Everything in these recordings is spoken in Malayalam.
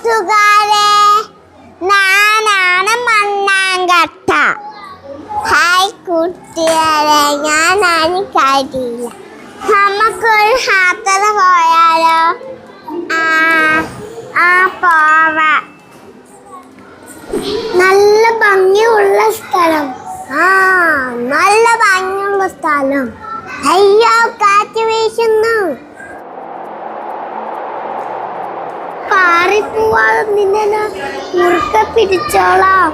കൂട്ടുകാരെ, ഞാനാണ് മണ്ണാങ്കട്ട. ഹായ് കൂട്ടുകാരെ, ഞാനാണ് കരിയില. നമുക്കൊരു യാത്ര പോയാലോ? പോവാം. നല്ല ഭംഗിയുള്ള സ്ഥലം. നല്ല ഭംഗിയുള്ള സ്ഥലം. അയ്യോ, കാറ്റ് വീശുന്നു. പാറിപ്പോവാതെ നിന്നെ മുറുക്കെ പിടിച്ചോളാം.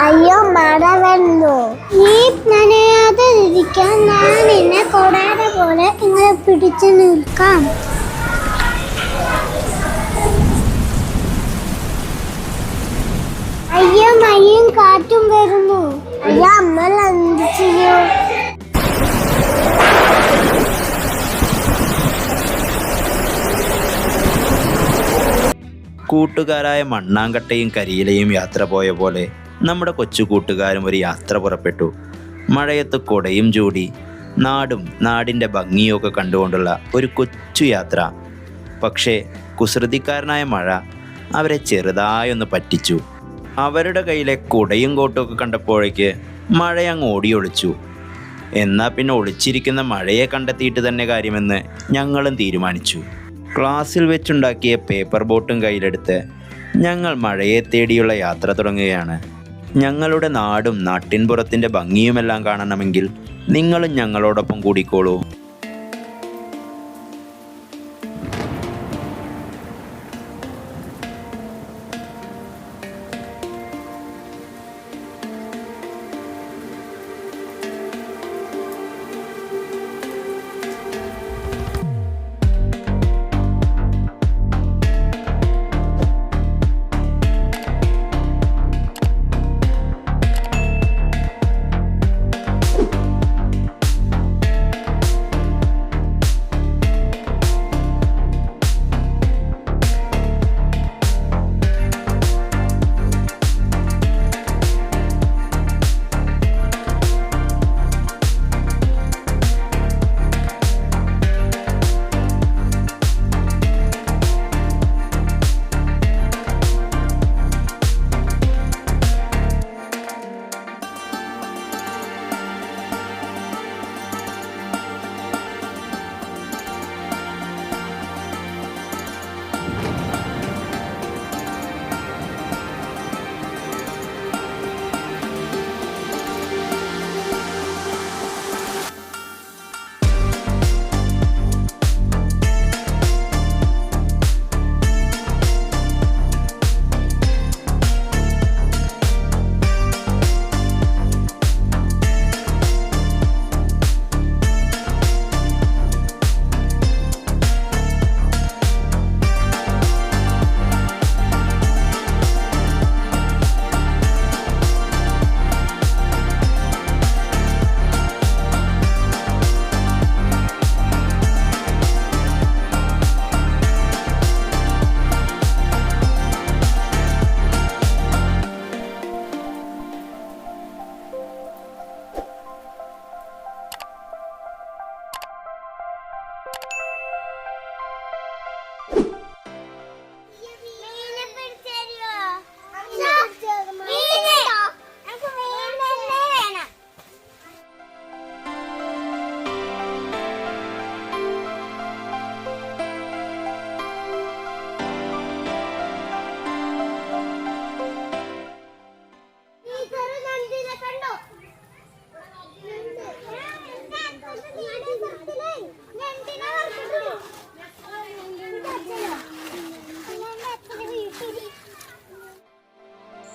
അയ്യോ, മഴ വന്നു. നീ നനയാതെ ഇരിക്കാൻ ഞാൻ നിന്നെ കൊടയുടെ പോലെ ഇങ്ങനെ പിടിച്ചു നിൽക്കാം. അയ്യോ, മഴയും കാറ്റും വരുന്നു. അയ്യോ, അമ്മ എന്ത് ചെയ്യൂ? കൂട്ടുകാരായ മണ്ണാങ്കട്ടയും കരിയിലയും യാത്ര പോയ പോലെ നമ്മുടെ കൊച്ചു കൂട്ടുകാരും ഒരു യാത്ര പുറപ്പെട്ടു. മഴയത്ത് കൊടയും ചൂടി നാടും നാടിൻ്റെ ഭംഗിയൊക്കെ കണ്ടുകൊണ്ടുള്ള ഒരു കൊച്ചു യാത്ര. പക്ഷേ കുസൃതിക്കാരനായ മഴ അവരെ ചെറുതായൊന്ന് പറ്റിച്ചു. അവരുടെ കയ്യിലെ കുടയും കോട്ടുമൊക്കെ കണ്ടപ്പോഴേക്ക് മഴയങ്ങ് ഓടിയൊളിച്ചു. എന്നാൽ പിന്നെ ഒളിച്ചിരിക്കുന്ന മഴയെ കണ്ടെത്തിയിട്ട് തന്നെ കാര്യമെന്ന് ഞങ്ങളും തീരുമാനിച്ചു. ക്ലാസ്സിൽ വെച്ചുണ്ടാക്കിയ പേപ്പർ ബോട്ടും കയ്യിലെടുത്ത് ഞങ്ങൾ മഴയെ തേടിയുള്ള യാത്ര തുടങ്ങുകയാണ്. ഞങ്ങളുടെ നാടും നാട്ടിൻപുറത്തിൻ്റെ ഭംഗിയുമെല്ലാം കാണണമെങ്കിൽ നിങ്ങളും ഞങ്ങളോടൊപ്പം കൂടിക്കോളൂ.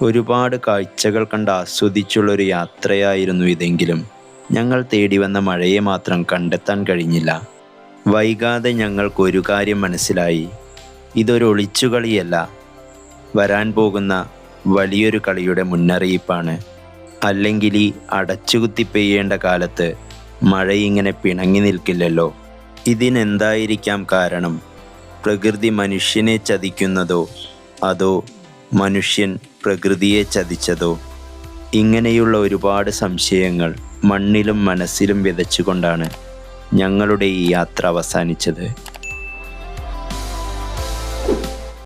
ഒരുപാട് കാഴ്ചകൾ കണ്ട് ആസ്വദിച്ചുള്ളൊരു യാത്രയായിരുന്നു ഇതെങ്കിലും ഞങ്ങൾ തേടി വന്ന മഴയെ മാത്രം കണ്ടെത്താൻ കഴിഞ്ഞില്ല. വൈകാതെ ഞങ്ങൾക്കൊരു കാര്യം മനസ്സിലായി. ഇതൊരു ഒളിച്ചുകളിയല്ല, വരാൻ പോകുന്ന വലിയൊരു കളിയുടെ മുന്നറിയിപ്പാണ്. അല്ലെങ്കിൽ ഈ അടച്ചുകുത്തി പെയ്യേണ്ട കാലത്ത് മഴ ഇങ്ങനെ പിണങ്ങി നിൽക്കില്ലല്ലോ. ഇതിനെന്തായിരിക്കാം കാരണം? പ്രകൃതി മനുഷ്യനെ ചതിക്കുന്നതോ അതോ മനുഷ്യൻ പ്രകൃതിയെ ചതിച്ചതോ? ഇങ്ങനെയുള്ള ഒരുപാട് സംശയങ്ങൾ മണ്ണിലും മനസ്സിലും വിതച്ചുകൊണ്ടാണ് ഞങ്ങളുടെ ഈ യാത്ര അവസാനിച്ചത്.